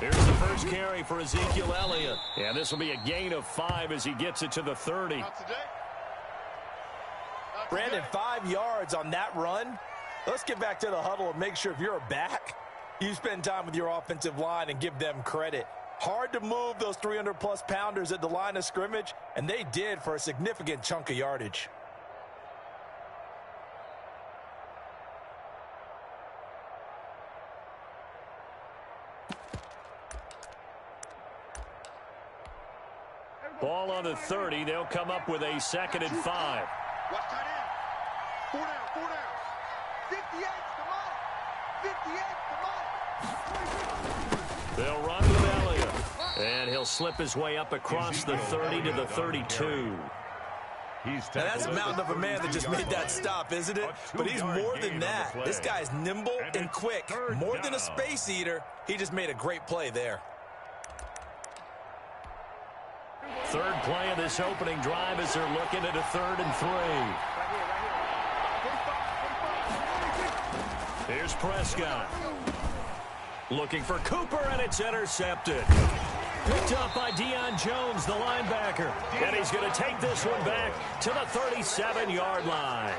Here's the first carry for Ezekiel Elliott. And this will be a gain of 5 as he gets it to the 30. Brandon, 5 yards on that run. Let's get back to the huddle and make sure if you're a back, you spend time with your offensive line and give them credit. Hard to move those 300-plus pounders at the line of scrimmage, and they did for a significant chunk of yardage. Ball on the 30. They'll come up with a 2nd and 5. Watch tight end. 4 down, 4 down. 58, come on. 58, come on. They'll run with Elliott. And he'll slip his way up across the 30 to the 32. Now that's a mountain of a man that just made that stop, isn't it? But he's more than that. This guy's nimble and quick. More than a space eater. He just made a great play there. Third play of this opening drive as they're looking at a 3rd and 3. Here's Prescott. Looking for Cooper, and it's intercepted. Picked up by Deion Jones, the linebacker. And he's going to take this one back to the 37-yard line.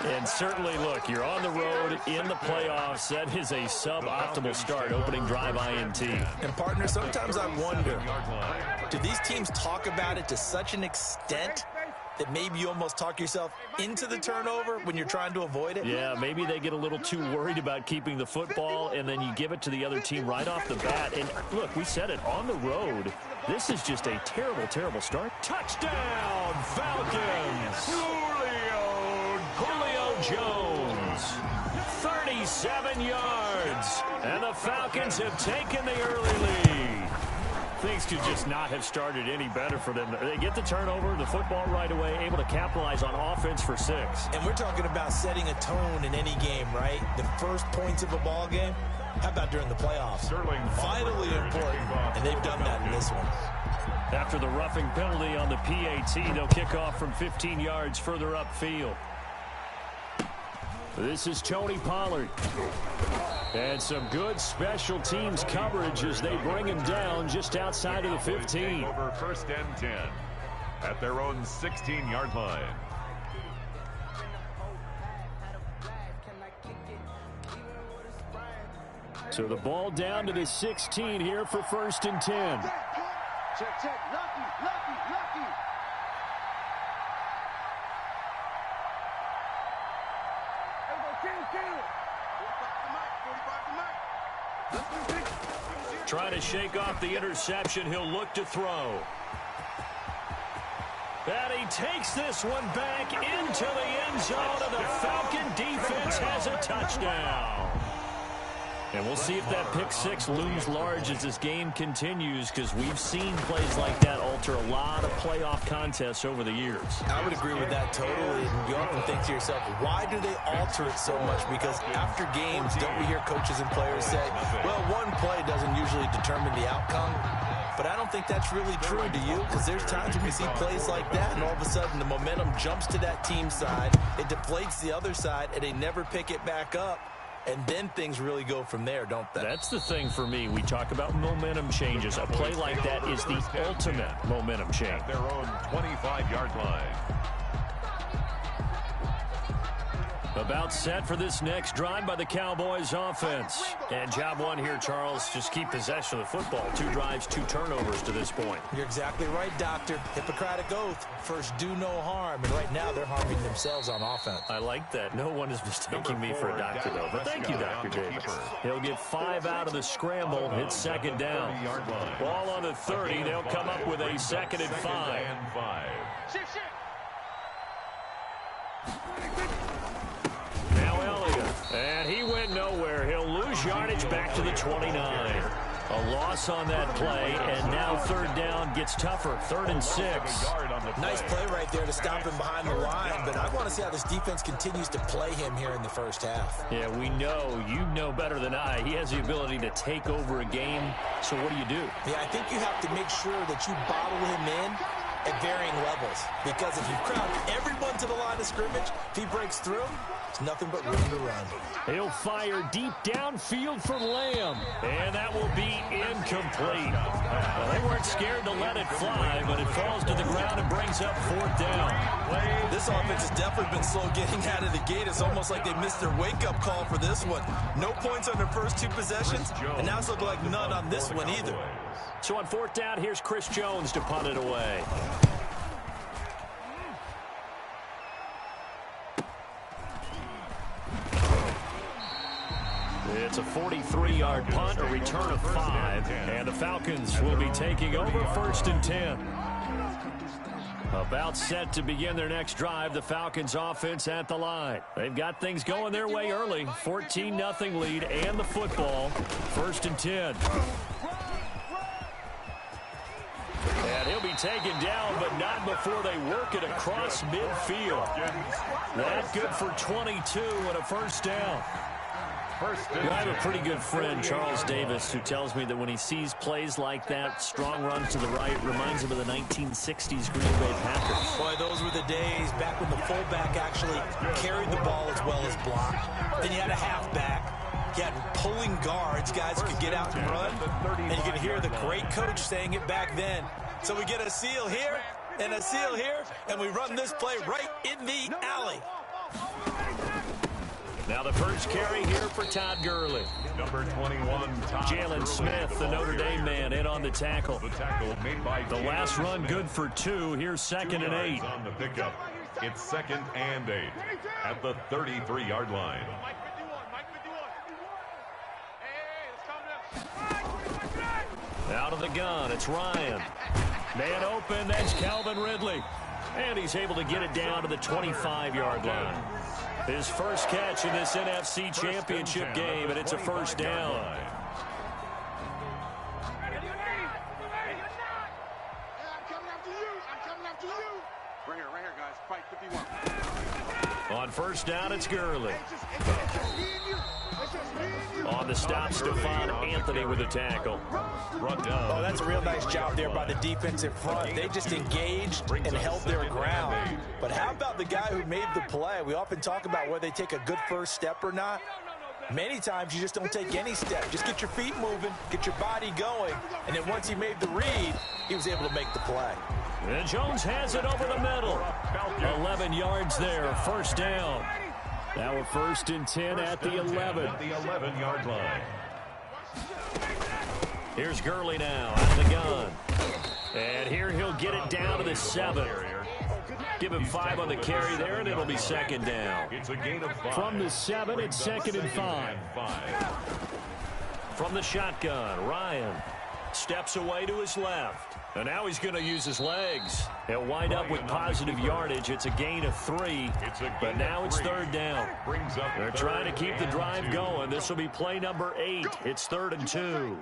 And certainly, look, you're on the road in the playoffs. That is a suboptimal start, opening drive INT. And, partner, sometimes I wonder, do these teams talk about it to such an extent that maybe you almost talk yourself into the turnover when you're trying to avoid it? Yeah, maybe they get a little too worried about keeping the football, and then you give it to the other team right off the bat. And, look, we said it, on the road, this is just a terrible, terrible start. Touchdown, Falcons! Julio Jones, 37 yards, and the Falcons have taken the early lead. Things could just not have started any better for them. They get the turnover, the football right away, able to capitalize on offense for 6. And we're talking about setting a tone in any game, right? The first points of a ball game. How about during the playoffs? Vitally important, and they've done that in this one. After the roughing penalty on the PAT, they'll kick off from 15 yards further upfield. This is Tony Pollard. And some good special teams coverage as they bring him down just outside of the 15. Over 1st and 10 at their own 16-yard line. So the ball down to the 16 here for 1st and 10. Check, check. Lucky. Trying to shake off the interception. He'll look to throw. And he takes this one back into the end zone, and the Falcon defense has a touchdown. And we'll see if that pick 6 looms large as this game continues, because we've seen plays like that alter a lot of playoff contests over the years. I would agree with that totally. You often think to yourself, why do they alter it so much? Because after games, don't we hear coaches and players say, well, one play doesn't usually determine the outcome? But I don't think that's really true, do you? Because there's times when we see plays like that, and all of a sudden the momentum jumps to that team side, it deflates the other side, and they never pick it back up. And then things really go from there, don't they? That's the thing for me. We talk about momentum changes. A play like that is the ultimate momentum change. At their own 25-yard line. About set for this next drive by the Cowboys offense. And job one here, Charles, just keep possession of the football. 2 drives, 2 turnovers to this point. You're exactly right, Doctor. Hippocratic oath. First, do no harm. And right now, they're harming themselves on offense. I like that. No one is mistaking me for a doctor, though. But thank you, Dr. Davis. He'll get 5 out of the scramble. Hits 2nd down. Ball on the 30. They'll come up with a 2nd and 5. Now Elliott. And he went nowhere. He'll lose yardage back to the 29. A loss on that play, and now third down gets tougher. 3rd and 6. Nice play right there to stop him behind the line, but I want to see how this defense continues to play him here in the first half. Yeah, we know. You know better than I. He has the ability to take over a game, so what do? Yeah, I think you have to make sure that you bottle him in at varying levels, because if you crowd everyone to the line of scrimmage, if he breaks through, it's nothing but room to run. He'll fire deep downfield for Lamb, and that will be incomplete. Well, they weren't scared to let it fly, but it falls to the ground and brings up 4th down. This offense has definitely been slow getting out of the gate. It's almost like they missed their wake-up call for this one. No points on their first 2 possessions, and now it's looking like none on this one either. So on 4th down, here's Chris Jones to punt it away. It's a 43-yard punt, a return of 5, and the Falcons will be taking over 1st and 10. About set to begin their next drive, the Falcons offense at the line. They've got things going their way early. 14-0 lead and the football. 1st and 10. And he'll be taken down, but not before they work it across midfield. That good for 22 and a 1st down. I have a pretty good friend, Charles Davis, who tells me that when he sees plays like that, strong runs to the right, reminds him of the 1960s Green Bay Packers. Boy, those were the days back when the fullback actually carried the ball as well as blocked. Then you had a halfback. You had pulling guards, guys who could get out and run. And you could hear the great coach saying it back then. So we get a seal here and a seal here, and we run this play right in the alley. Now the first carry here for Todd Gurley. Number 21, Todd Jalen Smith, the Notre Dame man, in on the tackle. The tackle made by the last run good for 2. Here's 2nd and 8. On the pickup. It's 2nd and 8 at the 33-yard line. Out of the gun, it's Ryan. Man open, that's Calvin Ridley. And he's able to get it down to the 25-yard line. His first catch in this NFC Championship game, and it's a 1st down. Right here, guys. Fight 51. On 1st down, it's Gurley. On the stop, Stephon Anthony with a tackle. Oh, that's a real nice job there by the defensive front. They just engaged and held their ground. But how about the guy who made the play? We often talk about whether they take a good first step or not. Many times you just don't take any step. Just get your feet moving, get your body going, and then once he made the read, he was able to make the play. And Jones has it over the middle. 11 yards there, 1st down. Now a 1st and 10 at the 11. At the 11-yard line. Here's Gurley now out of the gun. And here he'll get it down to the 7. Give him 5 on the carry there, and it'll be 2nd down. It's a gain of 5. From the 7, it's 2nd and 5. From the shotgun, Ryan steps away to his left. And now he's going to use his legs. He'll wind up with positive yardage. It's a gain of 3, but now it's 3rd down. They're trying to keep the drive going. This will be play number 8. It's 3rd and 2.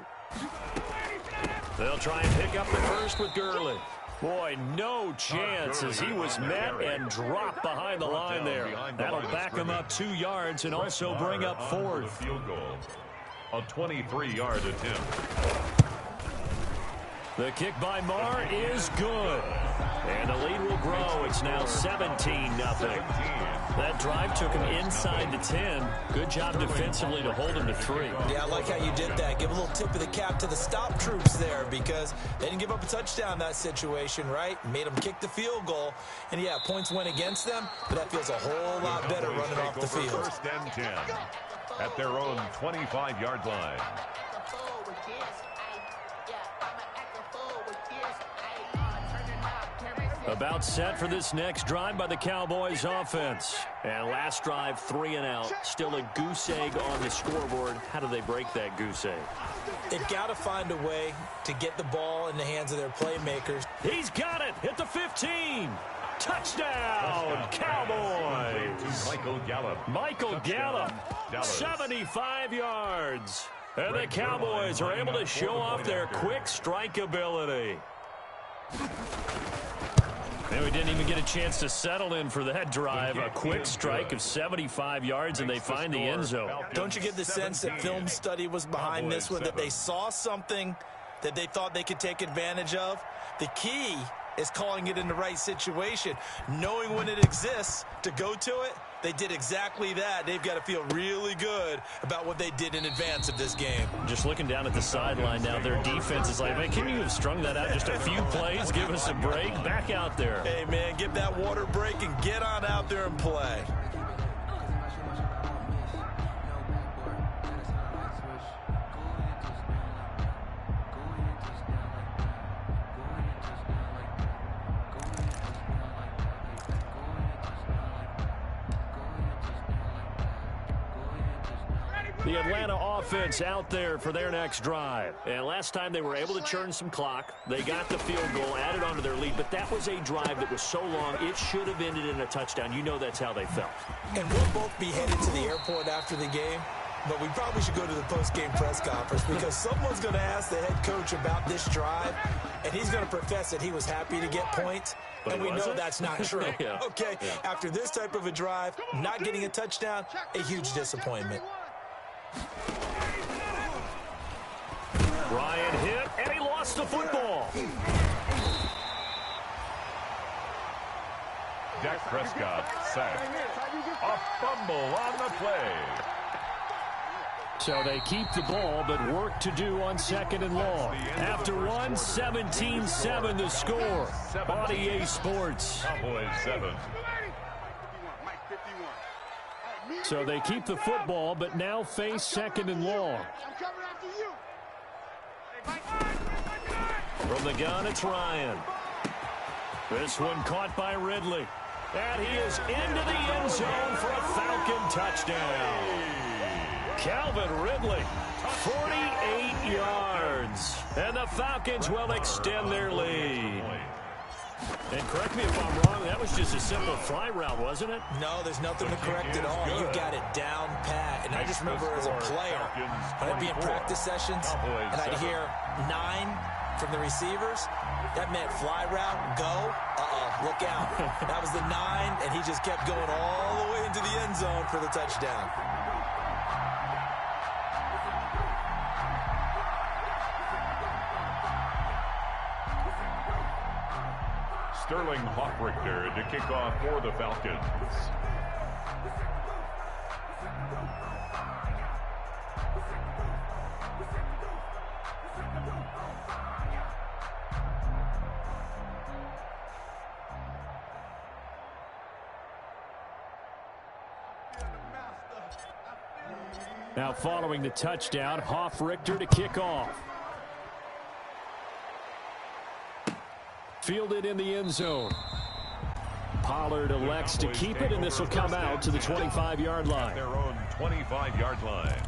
They'll try and pick up the first with Gurley. Boy, no chance as he was met and dropped behind the line there. That'll back him up 2 yards and also bring up 4th. A 23-yard attempt. The kick by Marr is good. And the lead will grow. It's now 17-0. That drive took him inside the 10. Good job defensively to hold him to 3. Yeah, I like how you did that. Give a little tip of the cap to the stop troops there because they didn't give up a touchdown in that situation, right? Made them kick the field goal. And, yeah, points went against them, but that feels a whole lot better running off the field. 1st and 10 at their own 25-yard line. About set for this next drive by the Cowboys offense. And last drive, 3 and out. Still a goose egg on the scoreboard. How do they break that goose egg? They've got to find a way to get the ball in the hands of their playmakers. He's got it at the 15. Touchdown, Cowboys. Michael Gallup. Michael Gallup, 75 yards. And the Cowboys are able to show off their quick strike ability. And we didn't even get a chance to settle in for that drive. A quick strike of 75 yards, and they find the end zone. Don't you get the sense that film study was behind this one, that they saw something that they thought they could take advantage of? The key is calling it in the right situation, knowing when it exists to go to it. They did exactly that. They've got to feel really good about what they did in advance of this game. Just looking down at the sideline now, their defense is like, man, can you have strung that out just a few plays? Give us a break. Back out there. Hey, man, give that water break and get on out there and play. The Atlanta offense out there for their next drive. And last time they were able to churn some clock. They got the field goal, added onto their lead, but that was a drive that was so long, it should have ended in a touchdown. You know that's how they felt. And we'll both be headed to the airport after the game, but we probably should go to the post-game press conference because someone's going to ask the head coach about this drive, and he's going to profess that he was happy to get points. But and we know that's not true. Yeah. Okay, yeah. After this type of a drive, not getting a touchdown, a huge disappointment. Ryan hit, and he lost the football. Dak Prescott sacked. A fumble on the play. So they keep the ball, but work to do on second and long. After one, 17-7 the score on EA Sports. Cowboys 7. So they keep the football, but now face second and long. From the gun, it's Ryan. This one caught by Ridley. And he is into the end zone for a Falcon touchdown. Calvin Ridley, 48 yards. And the Falcons will extend their lead. And correct me if I'm wrong, that was just a simple fly route, wasn't it? No, there's nothing to correct at all. You've got it down pat. And I just remember as a player, when I'd be in practice sessions, and I'd hear 9 from the receivers. That meant fly route, go, look out. That was the 9, and he just kept going all the way into the end zone for the touchdown. Sterling Hoffrichter to kick off for the Falcons. Now following the touchdown, Hoffrichter to kick off. Fielded in the end zone. Pollard elects to keep it, and this will come out to the 25-yard line. Their own 25-yard line.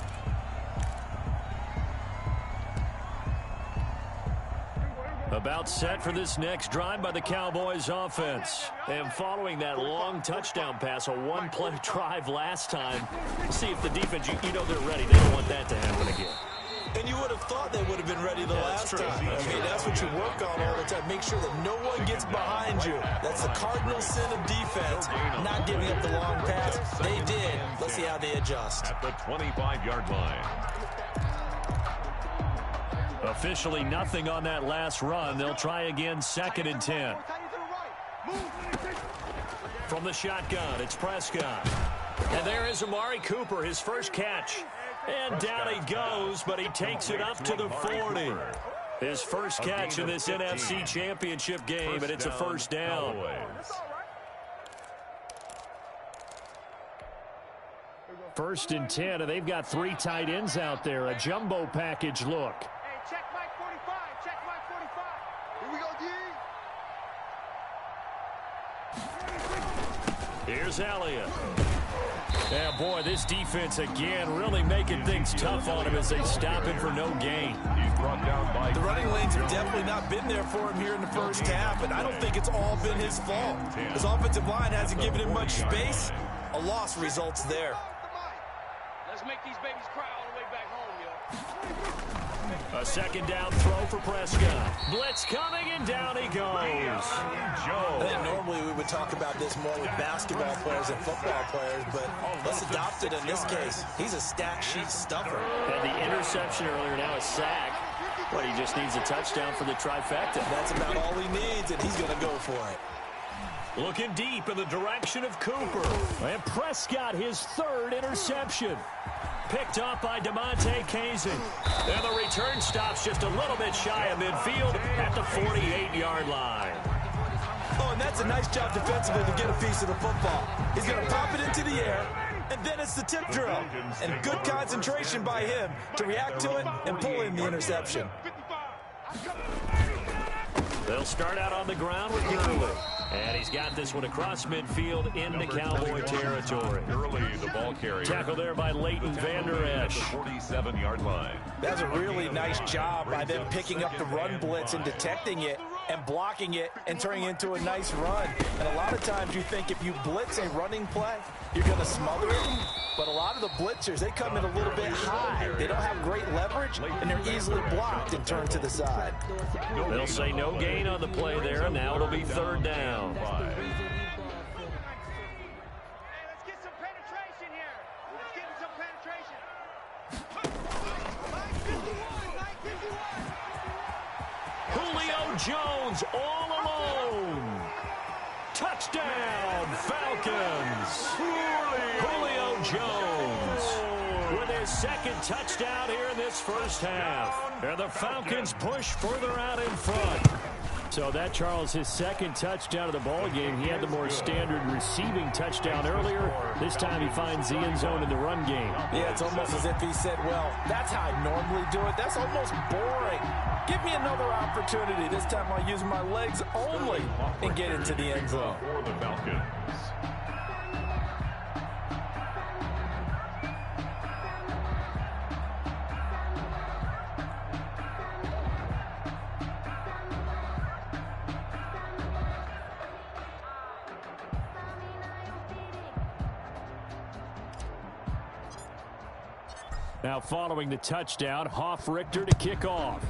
About set for this next drive by the Cowboys offense. And following that long touchdown pass, a one-play drive last time, see if the defense, you know they're ready. They don't want that to happen again. And you would have thought they would have been ready the last time. I mean, that's what you work on all the time. Make sure that no one gets behind you. That's the cardinal sin of defense, not giving up the long pass. They did. Let's see how they adjust. At the 25-yard line. Officially nothing on that last run. They'll try again, 2nd and 10. From the shotgun, it's Prescott. And there is Amari Cooper, his first catch. And down he goes, but he takes it up to the 40. His first catch in this NFC Championship game, and it's a first down. First and 10, and they've got 3 tight ends out there. A jumbo package look. Hey, check Mike 45. Check Mike 45. Here we go, D. Here's Elliott. Yeah, boy, this defense again really making things tough on him as they stop him for no gain. He's brought down by the running lanes have definitely not been there for him here in the first half, and I don't think it's all been his fault. His offensive line hasn't given him much space. A loss results there. Let's make these babies cry all the way back home, yo. A second down throw for Prescott. Blitz coming, and down he goes. I think normally we would talk about this more with basketball players and football players, but let's adopt it in this case. He's a stat sheet stuffer. Had the interception earlier, now a sack. But he just needs a touchdown for the trifecta. That's about all he needs, and he's going to go for it. Looking deep in the direction of Cooper. And Prescott, his third interception. Picked off by DeMonte Kazin. And the return stops just a little bit shy of midfield at the 48-yard line. Oh, and that's a nice job defensively to get a piece of the football. He's going to pop it into the air, and then it's the tip drill. And good concentration by him to react to it and pull in the interception. They'll start out on the ground with Gurley. And he's got this one across midfield into Cowboy territory. Gurley, the ball carrier. Tackle there by Leighton Vander Esch. 47-yard line. That's a really nice job by them picking up the run blitz and detecting it and blocking it and turning it into a nice run. And a lot of times you think if you blitz a running play, you're going to smother it. But a lot of the blitzers, they come in a little bit high. They don't have great leverage, and they're easily blocked and turned to the side. They'll say no gain on the play there, and now it'll be third down. Hey, let's get some penetration here. Let's get some penetration. Julio Jones all alone. Touchdown, Falcons. Julio Jones with his second touchdown here in this first half. And the Falcons push further out in front. So that, Charles, his second touchdown of the ball game. He had the more standard receiving touchdown earlier. This time he finds the end zone in the run game. Yeah, it's almost as if he said, well, that's how I normally do it. That's almost boring. Give me another opportunity. This time I'll use my legs only and get into the end zone. For the Falcons. Now following the touchdown, Hoff-Richter to kick off.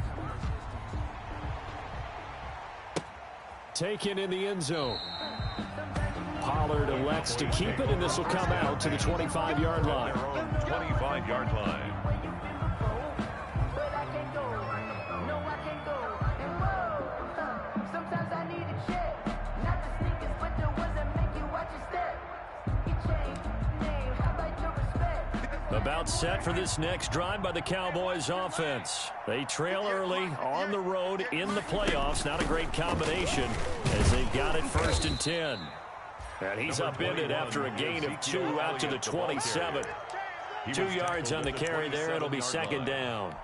Taken in the end zone. Pollard elects to keep it, and this will come out to the 25-yard line. 25-yard line. About set for this next drive by the Cowboys offense. They trail early on the road in the playoffs. Not a great combination as they've got it 1st and 10. And he's upended after a gain of 2 out to the 27. 2 yards on the carry there. It'll be second down.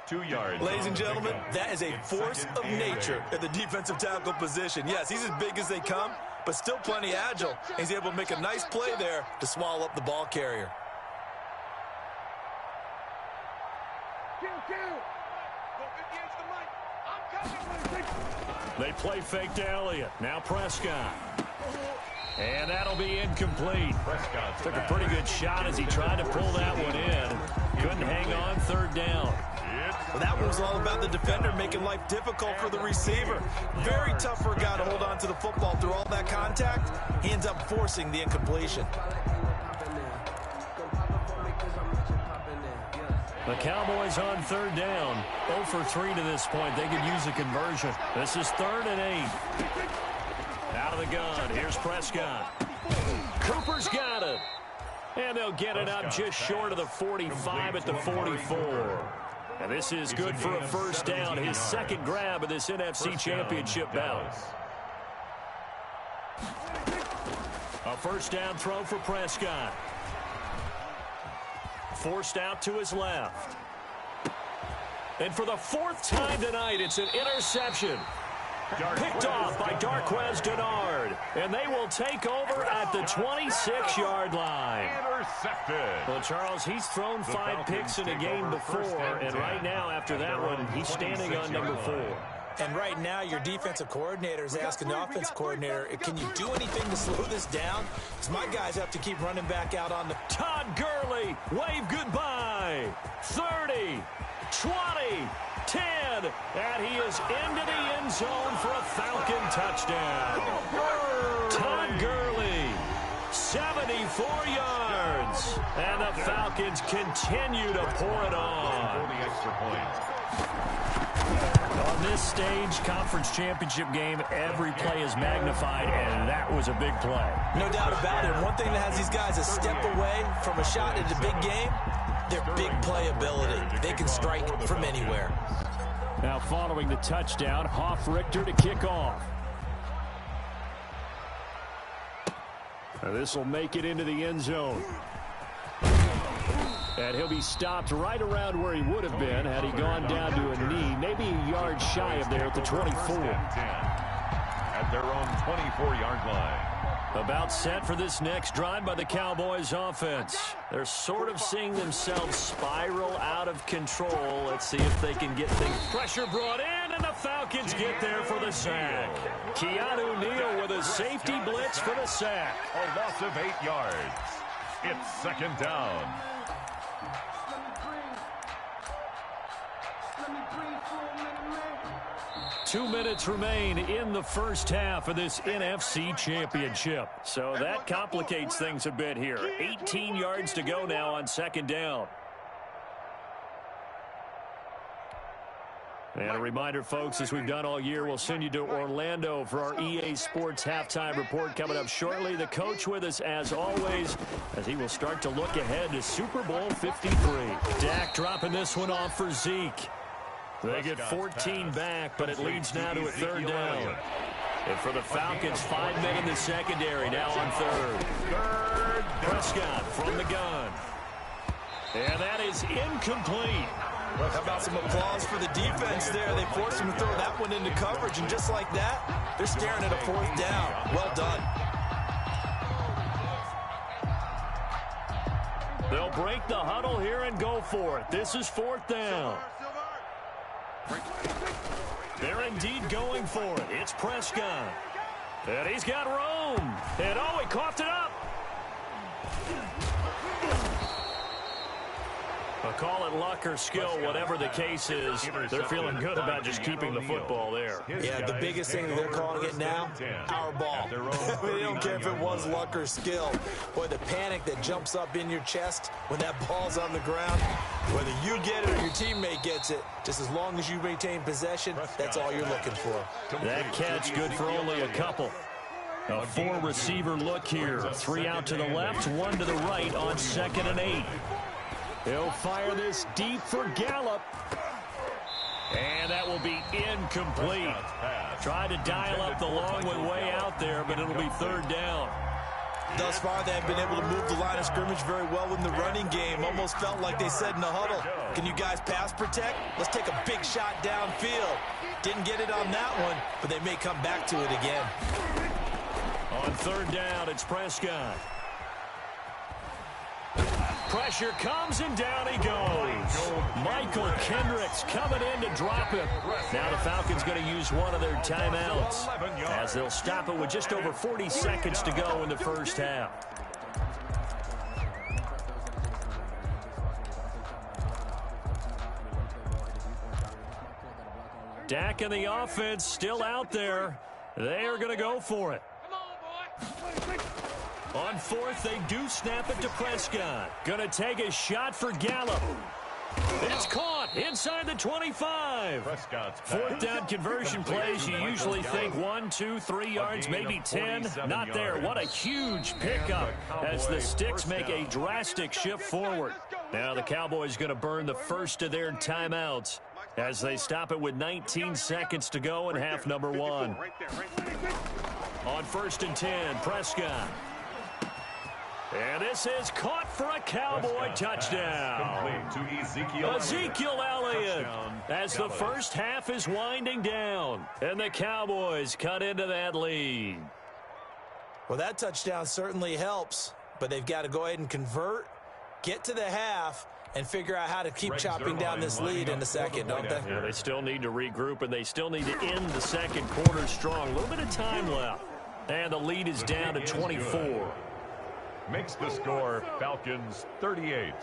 2 yards. Ladies and gentlemen, that is a force of nature at the defensive tackle position. Yes, he's as big as they come, but still plenty agile. He's able to make a nice play there to swallow up the ball carrier. They play fake to Elliott. Now Prescott. And that'll be incomplete. Prescott took a pretty good shot as he tried to pull that one in. Couldn't hang on, third down. Well, that one was all about the defender making life difficult for the receiver. Very tough for a guy to hold on to the football through all that contact. He ends up forcing the incompletion. The Cowboys on third down. 0 for 3 to this point. They could use a conversion. This is 3rd and 8. Out of the gun. Here's Prescott. Cooper's got it. And they'll get it up just short of the 45 at the 44. And this is good for a first down. His second grab of this NFC Championship bout. A first down throw for Prescott. Forced out to his left. And for the 4th time tonight, it's an interception. Picked off by Darquez Dennard. And they will take over at the 26-yard line. Intercepted. Well, Charles, he's thrown 5 picks in a game before. And right now, after that one, he's standing on number 4. And right now, your defensive coordinator is asking the offense coordinator, can you do anything to slow this down? Because my guys have to keep running back out on the... Todd Gurley, wave goodbye. 30, 20, 10, and he is into the end zone for a Falcon touchdown. Todd Gurley, 74 yards, and the Falcons continue to pour it on. For the extra point. On this stage, conference championship game, every play is magnified, and that was a big play. No doubt about it. One thing that has these guys a step away from a shot at a big game, their big play ability. They can strike from anywhere. Now following the touchdown, Hoff-Richter to kick off. This will make it into the end zone. And he'll be stopped right around where he would have been had he gone down to a knee, maybe a yard shy of there at the 24. At their own 24-yard line. About set for this next drive by the Cowboys offense. They're sort of seeing themselves spiral out of control. Let's see if they can get things. Pressure brought in, and the Falcons get there for the sack. Keanu Neal with a safety blitz for the sack. A loss of 8 yards. It's second down. 2 minutes remain in the first half of this NFC Championship. So that complicates things a bit here. 18 yards to go now on second down. And a reminder, folks, as we've done all year, we'll send you to Orlando for our EA Sports halftime report coming up shortly. The coach with us, as always, as he will start to look ahead to Super Bowl 53. Dak dropping this one off for Zeke. They get 14 back, but it leads now to a third down. And for the Falcons, 5 men in the secondary now on third. Prescott from the gun. And that is incomplete. How about some applause for the defense there? They forced him to throw that one into coverage, and just like that, they're staring at a fourth down. Well done. They'll break the huddle here and go for it. This is fourth down. They're indeed going for it. It's Prescott. And he's got room. And oh, he coughed it up. Call it luck or skill, whatever the case is. They're feeling good about just keeping the football there. Yeah, the biggest thing that they're calling it now, our ball. They don't care if it was luck or skill. Boy, the panic that jumps up in your chest when that ball's on the ground, whether you get it or your teammate gets it, just as long as you maintain possession, that's all you're looking for. That catch good for only a couple. A 4-receiver look here. 3 out to the left, 1 to the right on 2nd and 8. He'll fire this deep for Gallup. And that will be incomplete. Tried to dial up the long one way out there, but it'll be third down. Thus far, they have been able to move the line of scrimmage very well in the running game. Almost felt like they said in the huddle, can you guys pass protect? Let's take a big shot downfield. Didn't get it on that one, but they may come back to it again. On third down, it's Prescott. Pressure comes, and down he goes. Michael Kendricks coming in to drop him. Now the Falcons going to use one of their timeouts as they'll stop it with just over 40 seconds to go in the first half. Dak and the offense still out there. They are going to go for it. On fourth, they do snap it to Prescott. Gonna take a shot for Gallup. It's caught inside the 25. Fourth down conversion plays, you usually think 1, 2, 3 yards, maybe 10. Not there. What a huge pickup as the Sticks make a drastic shift forward. Now the Cowboys gonna burn the first of their timeouts as they stop it with 19 seconds to go in half number 1. On 1st and 10, Prescott. And this is caught for a Cowboy touchdown. To Ezekiel Elliott as the first half is winding down. And the Cowboys cut into that lead. Well, that touchdown certainly helps, but they've got to go ahead and convert, get to the half, and figure out how to keep chopping down this lead in the second, don't they? Yeah, they still need to regroup, and they still need to end the second quarter strong. A little bit of time left. And the lead is down to 24. Makes the score Falcons 38,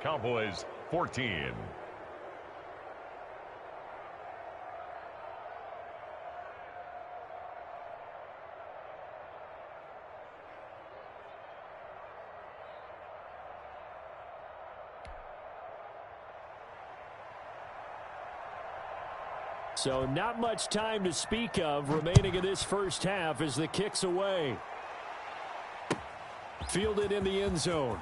Cowboys 14. So not much time to speak of remaining in this first half as the kick's away. Fielded in the end zone.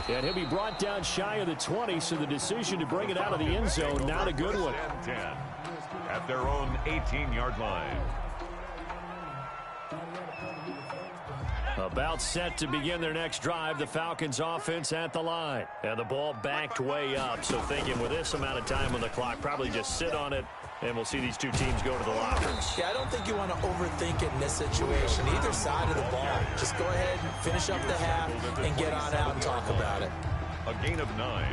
And he'll be brought down shy of the 20, so the decision to bring it out of the end zone, not a good one. 10 at their own 18-yard line. About set to begin their next drive, the Falcons offense at the line. And the ball backed way up, so thinking with this amount of time on the clock, probably just sit on it, and we'll see these two teams go to the lockers. Yeah, I don't think you want to overthink it in this situation. Either side of the ball. Just go ahead and finish up the half and get on out and talk about it. A gain of 9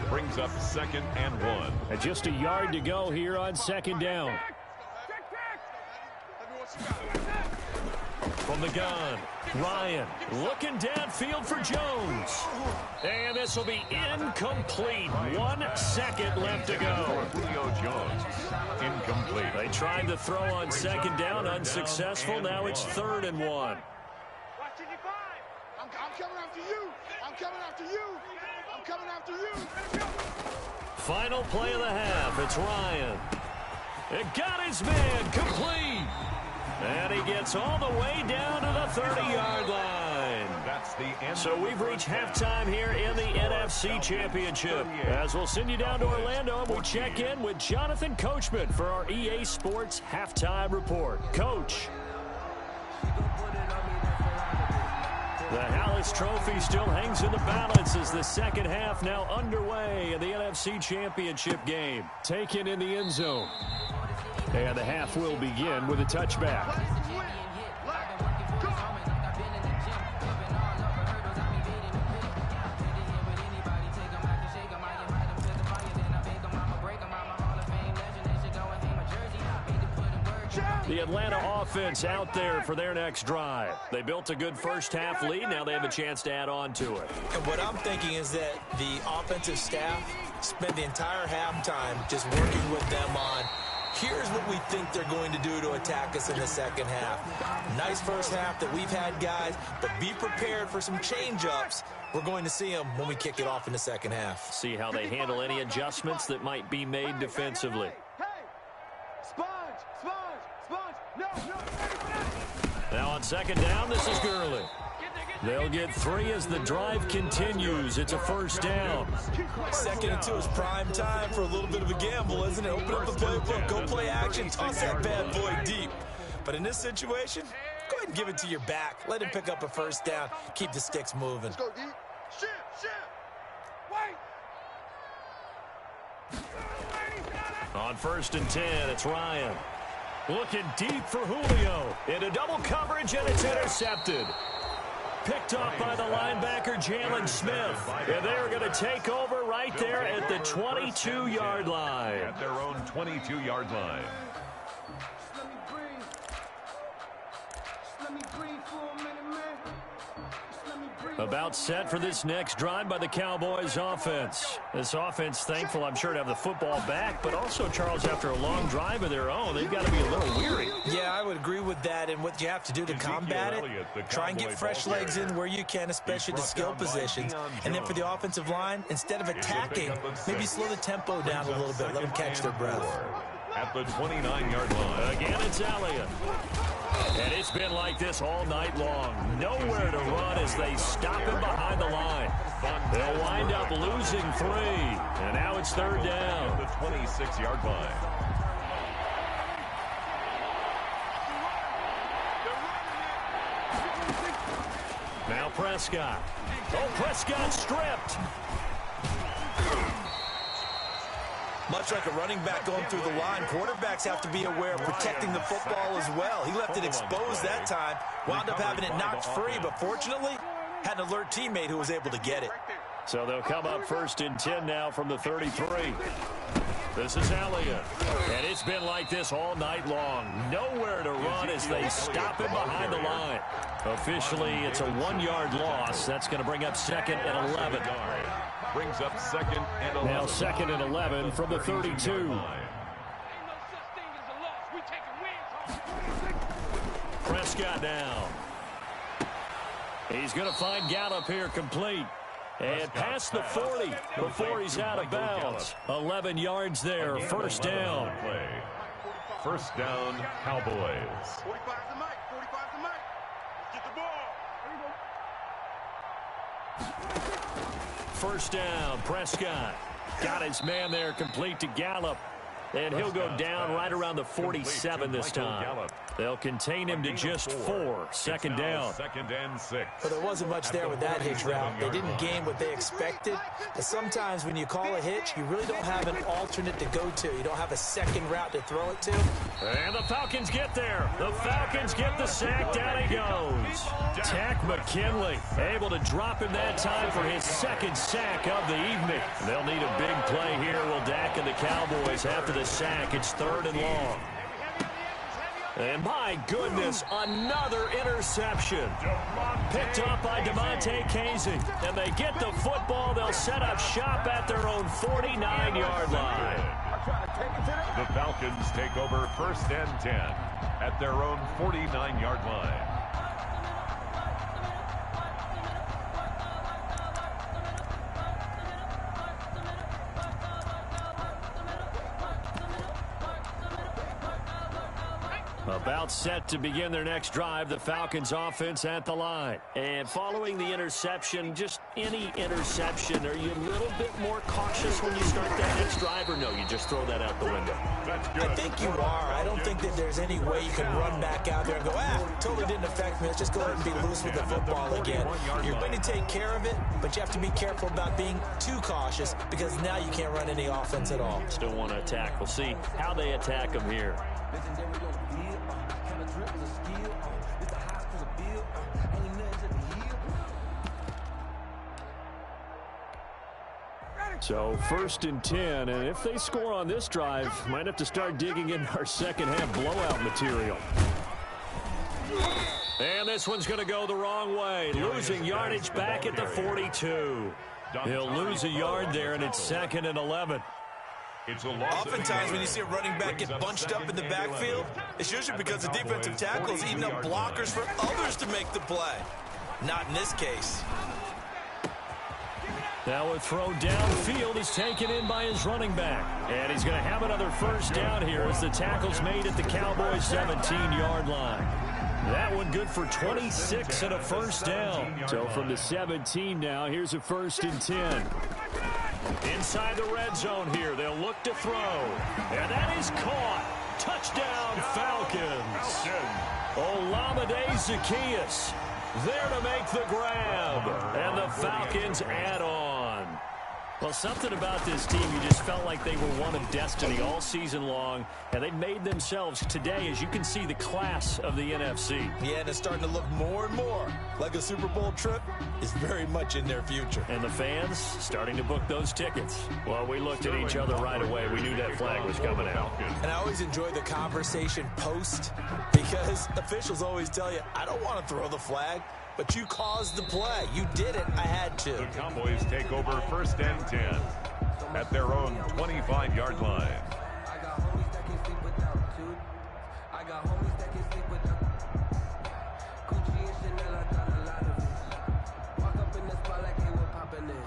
brings up 2nd and 1. And just a yard to go here on 2nd down. From the gun, Ryan looking downfield for Jones. And this will be incomplete. 1 second left to go. Julio Jones, incomplete. They tried to throw on 2nd down, unsuccessful. Now it's 3rd and 1. I'm coming after you. I'm coming after you. I'm coming after you. Final play of the half. It's Ryan. It got his man complete. And he gets all the way down to the 30-yard line. That's the end. So we've reached halftime here in the NFC Championship. As we'll send you down to Orlando, and we check in with Jonathan Coachman for our EA Sports Halftime Report. Coach. The Hallis Trophy still hangs in the balance as the second half now underway in the NFC Championship game. Taken in the end zone. And the half will begin with a touchback. The Atlanta offense out there for their next drive. They built a good first half lead. Now they have a chance to add on to it. And what I'm thinking is that the offensive staff spent the entire halftime just working with them on, here's what we think they're going to do to attack us in the second half. Nice first half that we've had, guys, but be prepared for some change-ups. We're going to see them when we kick it off in the second half. See how they handle any adjustments that might be made defensively. Now on 2nd down, this is Gurley. They'll get 3 as the drive continues. It's a 1st down. 2nd and 2 is prime time for a little bit of a gamble, isn't it? Open up the playbook, go play action, toss that bad boy deep. But in this situation, go ahead and give it to your back. Let him pick up a 1st down. Keep the sticks moving. Let's go deep. Shift. Wait. On 1st and 10, it's Ryan. Looking deep for Julio. Into double coverage, and it's intercepted. Picked up by the linebacker, Jalen Smith. And they're going to take over right there at the 22-yard line. At their own 22-yard line. About set for this next drive by the Cowboys offense. This offense thankful, I'm sure, to have the football back, but also, Charles, after a long drive of their own, they've got to be a little weary. Yeah, I would agree with that, and what you have to do to combat it, try and get fresh legs in where you can, especially the skill positions. And then for the offensive line, instead of attacking, maybe slow the tempo down a little bit, let them catch their breath. At the 29-yard line. Again, it's Elliott. And it's been like this all night long. Nowhere to run as they stop him behind the line. They'll wind up losing 3. And now it's 3rd down. The 26-yard line. Now Prescott. Oh, Prescott stripped. Much like a running back going through the line, quarterbacks have to be aware of protecting the football as well. He left it exposed that time, wound up having it knocked free, but fortunately, had an alert teammate who was able to get it. So they'll come up 1st and 10 now from the 33. This is Elliott. And it's been like this all night long. Nowhere to run as they stop him behind the line. Officially, it's a 1-yard loss. That's going to bring up 2nd and 11. Brings up 2nd and 11. Now 2nd and 11 from the 32. Prescott now. He's going to find Gallup here complete. And past the 40 before he's out of bounds. 11 yards there, 1st down. First down, Cowboys. 45 to Mike, 45 to Mike. Get the ball. 1st down, Prescott. Got his man there complete to Gallup. And he'll go down right around the 47 this time. They'll contain him to just 4. 2nd down. 2nd and 6. Well, there wasn't much there with that hitch route. They didn't gain what they expected. But sometimes when you call a hitch, you really don't have an alternate to go to. You don't have a second route to throw it to. And the Falcons get there. The Falcons get the sack. Down he goes. Tack McKinley able to drop him that time for his 2nd sack of the evening. They'll need a big play here. Will Dak and the Cowboys after the sack. It's 3rd and long. And my goodness, another interception. Picked up by DeMonte Casey. And they get the football. They'll set up shop at their own 49-yard line. The Falcons take over 1st and 10 at their own 49-yard line. About set to begin their next drive, the Falcons offense at the line. And following the interception, just any interception, are you a little bit more cautious when you start that next drive, or no, you just throw that out the window? I think you are. I don't think that there's any way you can run back out there and go, totally didn't affect me. Let's just go ahead and be loose with the football again. You're going to take care of it, but you have to be careful about being too cautious because now you can't run any offense at all. Still want to attack. We'll see how they attack them here. So 1st and 10, and if they score on this drive, might have to start digging in our second-half blowout material. And this one's going to go the wrong way, losing yardage back at the 42. He'll lose a yard there, and it's 2nd and 11. Oftentimes when you see a running back get bunched up in the backfield, it's usually because the defensive tackle is eating up blockers for others to make the play. Not in this case. Now a throw downfield is taken in by his running back. And he's going to have another 1st down here as the tackle's made at the Cowboys' 17-yard line. That one good for 26 and a 1st down. So from the 17 now, here's a 1st and 10. Inside the red zone here, they'll look to throw. And that is caught. Touchdown, Falcons. Olamide Zaccheaus there to make the grab. And the Falcons add on. Well, something about this team, you just felt like they were one of destiny all season long, and they made themselves today, as you can see, the class of the NFC. Yeah, and it's starting to look more and more like a Super Bowl trip is very much in their future. And the fans starting to book those tickets. Well, we looked at each other right away. We knew that flag was coming out. And I always enjoy the conversation post because officials always tell you, I don't want to throw the flag. But you caused the play. You did it. I had to. The Cowboys take over 1st and 10 at their own 25-yard line. I got homies that can sleep without two. I got homies that can sleep without Gucci and Chanel. I got a lot of it. Walk up in the spot like they were popping in.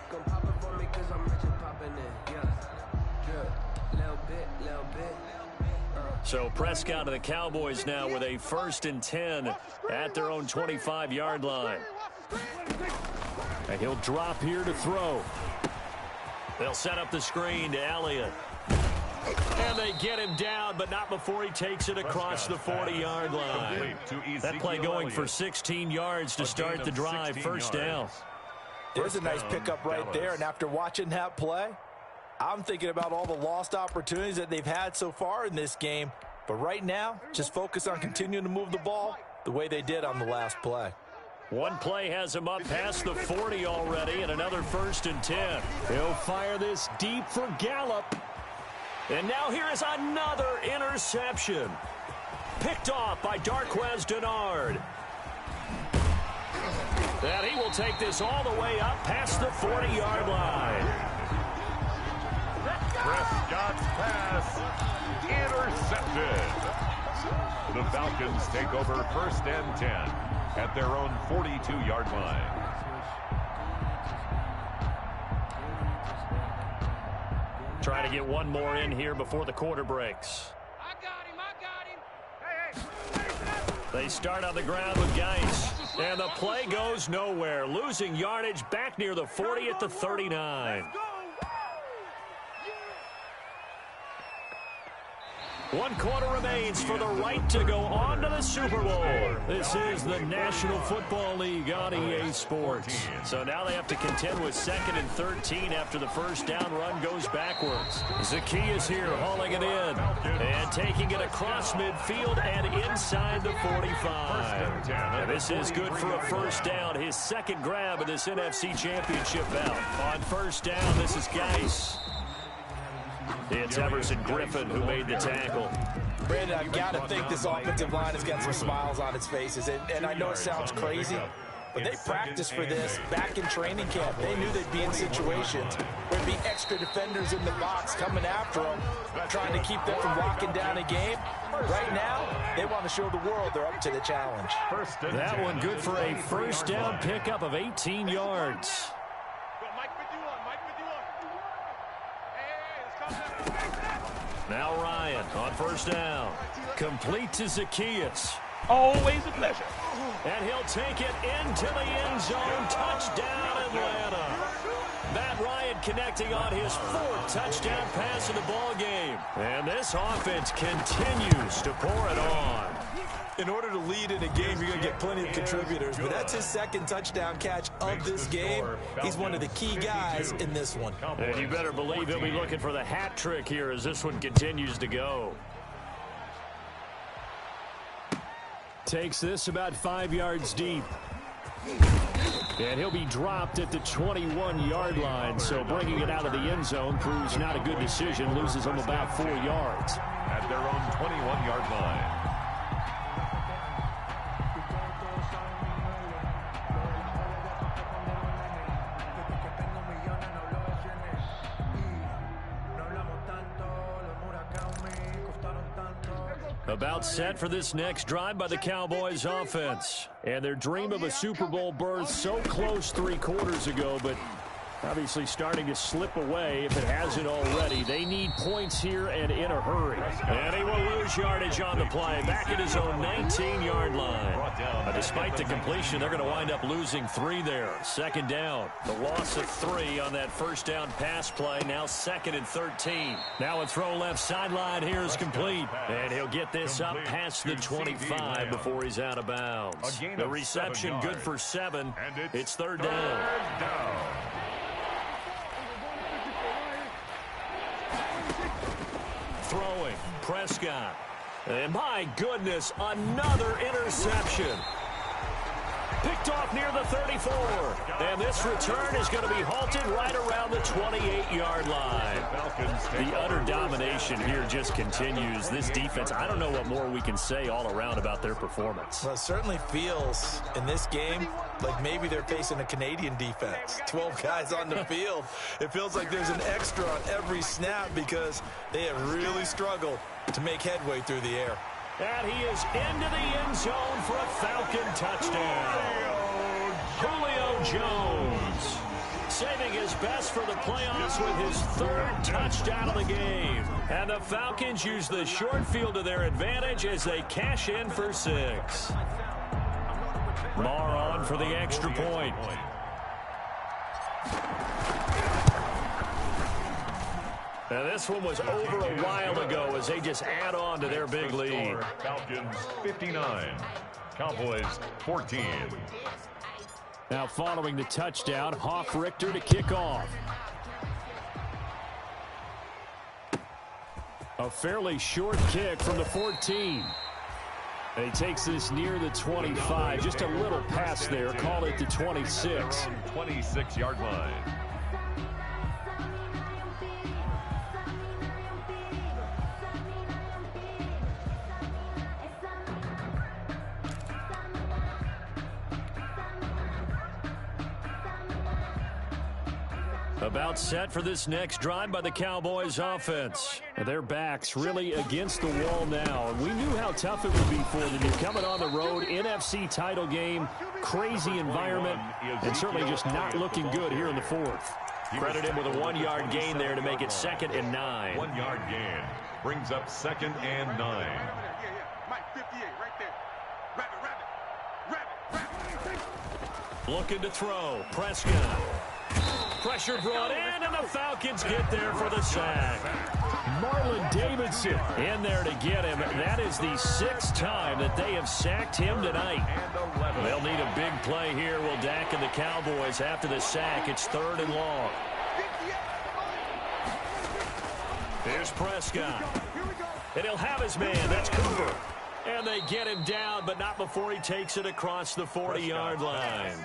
Come pop it for me 'cause I'm rich and popping in. Yeah. Drip. Little bit. So Prescott of the Cowboys now with a 1st and 10 at their own 25-yard line. And he'll drop here to throw. They'll set up the screen to Elliott. And they get him down, but not before he takes it across the 40-yard line. That play going for 16 yards to start the drive. 1st down. There's a nice pickup right there, and after watching that play, I'm thinking about all the lost opportunities that they've had so far in this game. But right now, just focus on continuing to move the ball the way they did on the last play. One play has him up past the 40 already, and another 1st and 10. He'll fire this deep for Gallup. And now here is another interception. Picked off by Darquez Denard. And he will take this all the way up past the 40-yard line. Prescott's pass intercepted. The Falcons take over 1st and 10 at their own 42-yard line. Trying to get one more in here before the quarter breaks. I got him. They start on the ground with Geis. And the play goes nowhere. Losing yardage back near the 40 at the 39. 1 quarter remains for the right to go on to the Super Bowl. This is the National Football League on EA Sports. So now they have to contend with 2nd and 13 after the first down run goes backwards. Zacchaeus here hauling it in and taking it across midfield and inside the 45. And this is good for a first down. His 2nd grab of this NFC Championship bout. On first down, this is Geis. It's Everson Griffin who made the tackle. Brandon, I've got to think this offensive line has got some smiles on its faces. And I know it sounds crazy, but they practiced for this back in training camp. They knew they'd be in situations where there'd be extra defenders in the box coming after them, trying to keep them from locking down a game. Right now, they want to show the world they're up to the challenge. That one good for a first down pickup of 18 yards. Now Ryan on first down. Complete to Zacchaeus. Always a pleasure. And he'll take it into the end zone. Touchdown, Atlanta. Matt Ryan connecting on his 4th touchdown pass in the ball game. And this offense continues to pour it on. In order to lead in a game, you're going to get plenty of contributors, but that's his 2nd touchdown catch of this game. He's one of the key guys in this one. And you better believe he'll be looking for the hat trick here as this one continues to go. Takes this about 5 yards deep. And he'll be dropped at the 21-yard line, so bringing it out of the end zone proves not a good decision. Loses him about 4 yards. At their own 21-yard line. About set for this next drive by the Cowboys offense. And their dream of a Super Bowl berth so close 3 quarters ago, but obviously starting to slip away if it hasn't already. They need points here and in a hurry. And he will lose yardage on the play. Back at his own 19-yard line. Despite the completion, they're going to wind up losing 3 there. 2nd down. The loss of 3 on that first down pass play. Now 2nd and 13. Now a throw left sideline here is complete. And he'll get this up past the 25 before he's out of bounds. The reception good for 7. It's 3rd down. Throwing, Prescott. And my goodness, another interception. Picked off near the 34. And this return is going to be halted right around the 28-yard line. The utter domination here just continues. This defense, I don't know what more we can say all around about their performance. Well, it certainly feels in this game like maybe they're facing a Canadian defense. 12 guys on the field. It feels like there's an extra on every snap because they have really struggled to make headway through the air. And he is into the end zone for a Falcon touchdown. Julio Jones saving his best for the playoffs with his 3rd touchdown of the game. And the Falcons use the short field to their advantage as they cash in for 6. Marr on for the extra point. Now this one was over a while ago as they just add on to their big lead. Falcons 59, Cowboys 14. Now following the touchdown, Hoff-Richter to kick off. A fairly short kick from the 14. And he takes this near the 25. Just a little pass there. Call it the 26. 26-yard line. About set for this next drive by the Cowboys offense. Their backs really against the wall now. And we knew how tough it would be for them. You're coming on the road, NFC title game, crazy environment, and certainly just not looking good here in the fourth. Credit him with a 1-yard gain there to make it 2nd and 9. 1-yard gain brings up 2nd and 9. Mike 58 right there. Rabbit. Looking to throw. Prescott. Pressure brought in, and the Falcons get there for the sack. Marlon Davidson in there to get him. That is the 6th time that they have sacked him tonight. They'll need a big play here. Will Dak and the Cowboys after the sack. It's 3rd and long. Here's Prescott. And he'll have his man. That's Cooper. And they get him down, but not before he takes it across the 40-yard line.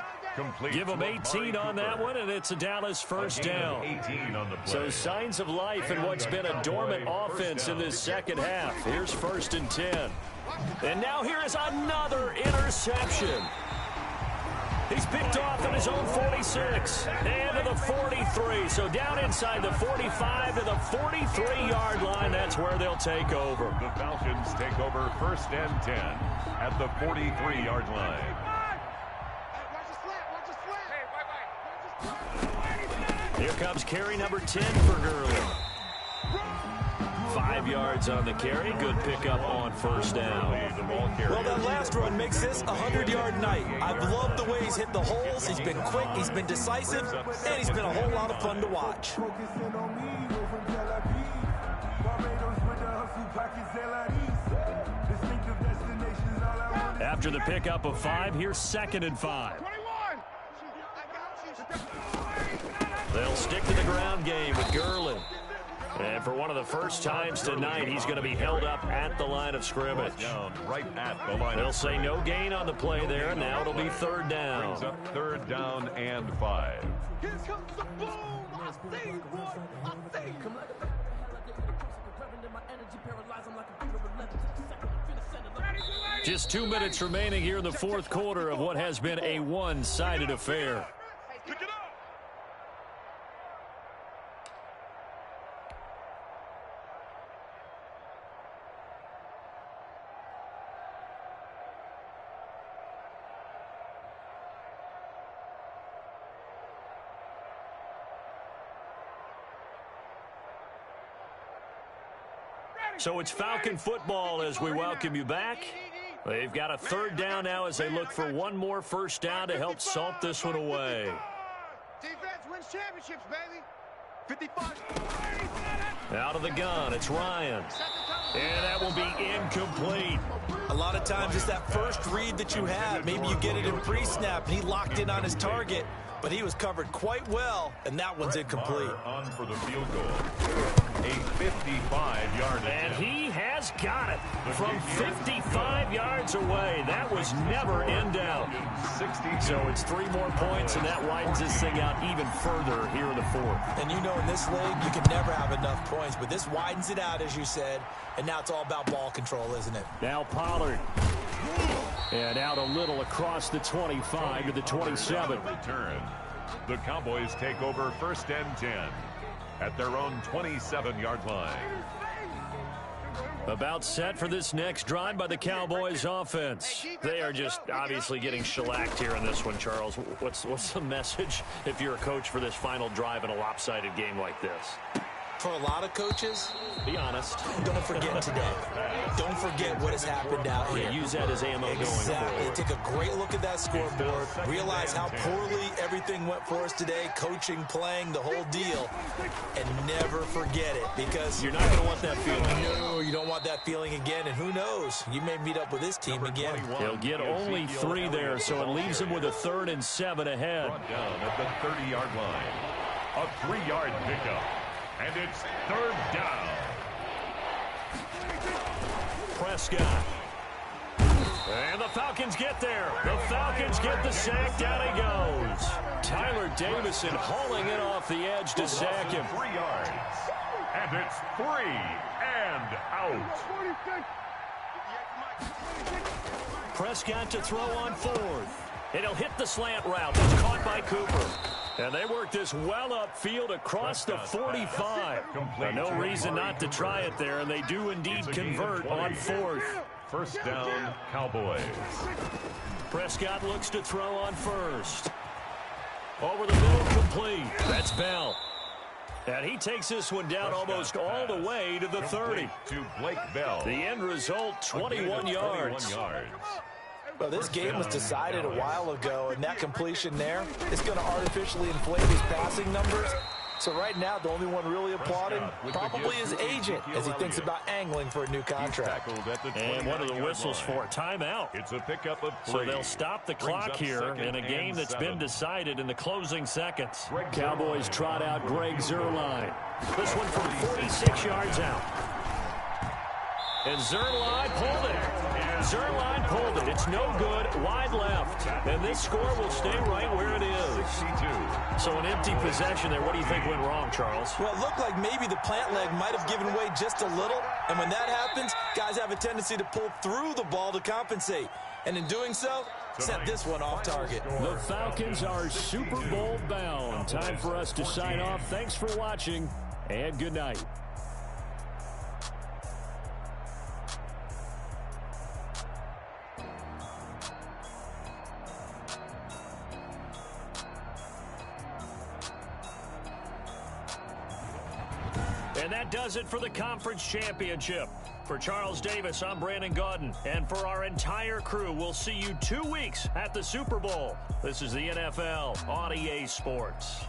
Give him 18 on that one, and it's a Dallas first down. 18 on the play. So signs of life in what's been a dormant offense in this second half. Here's 1st and 10. And now here is another interception. He's picked off at his own 46 and to the 43. So down inside the 45 to the 43-yard line. That's where they'll take over. The Falcons take over 1st and 10 at the 43-yard line. Here comes carry number 10 for Gurley. 5 yards on the carry. Good pickup on 1st down. Well, that last run makes this a 100-yard night. I've loved the way he's hit the holes. He's been quick, he's been decisive, and he's been a whole lot of fun to watch. After the pickup of 5, here's 2nd and 5. They'll stick to the ground game with Gurley. And for one of the first times tonight, he's going to be held up at the line of scrimmage. Right at the line. They'll say no gain on the play there, and now it'll be 3rd down. Brings up 3rd down and 5. Here comes the boom. I see it, boy. I see it. Just 2 minutes remaining here in the 4th quarter of what has been a one-sided affair. Pick it up. So it's Falcon football as we welcome you back. They've got a 3rd down now as they look for one more 1st down to help salt this one away. Defense wins championships, baby. 55. Out of the gun, it's Ryan. And that will be incomplete. A lot of times it's that first read that you have. Maybe you get it in pre-snap, and he locked in on his target, but he was covered quite well, and that one's incomplete. On for the field goal. A 55-yard attempt. And he has got it from 55 yards away. That was never in doubt. So it's 3 more points, and that widens this thing out even further here in the 4th. And you know in this league, you can never have enough points, but this widens it out, as you said, and now it's all about ball control, isn't it? Now Pollard. And out a little across the 25 to the 27. Return. The Cowboys take over 1st and 10 at their own 27-yard line. About set for this next drive by the Cowboys offense. They are just obviously getting shellacked here in this one, Charles. What's the message if you're a coach for this final drive in a lopsided game like this? For a lot of coaches, be honest. Don't forget today. Don't forget what has happened out here. Use that as ammo going forward. Take a great look at that scoreboard. Realize how poorly everything went for us today. Coaching, playing, the whole deal. And never forget it, because you're not going to want that feeling. No, you don't want that feeling again. And who knows? You may meet up with this team again. He'll get only 3 there, so it leaves him with a 3rd and 7 ahead. Brought down at the 30-yard line. A 3-yard pickup. And it's 3rd down. Prescott. And the Falcons get there. The Falcons get the sack. Down he goes. Tyler Davison hauling it off the edge to sack him. 3 yards. And it's 3 and out. Prescott to throw on 4th. It'll hit the slant route. It's caught by Cooper. And they work this well upfield across the 45. No reason not to try it there, and they do indeed convert on 4th. First down, Cowboys. Prescott looks to throw on 1st. Over the middle, complete. That's Bell. And he takes this one down almost all the way to the 30. To Blake Bell. The end result, 21 yards. Well, this game was decided a while ago, and that completion there is going to artificially inflate his passing numbers. So right now, the only one really applauding probably his agent as he thinks about angling for a new contract. And one of the whistles for a timeout. It's a pickup of 3. So they'll stop the clock here in a game that's been decided in the closing seconds. Cowboys trot out Greg Zuerlein. This one from 46 yards out. And Zuerlein pulled it. Zuerlein pulled it. It's no good. Wide left. And this score will stay right where it is. So an empty possession there. What do you think went wrong, Charles? Well, it looked like maybe the plant leg might have given way just a little. And when that happens, guys have a tendency to pull through the ball to compensate. And in doing so, set this one off target. The Falcons are Super Bowl bound. Time for us to sign off. Thanks for watching, and good night. And that does it for the conference championship. For Charles Davis, I'm Brandon Gaudin. And for our entire crew, we'll see you 2 weeks at the Super Bowl. This is the NFL on EA Sports.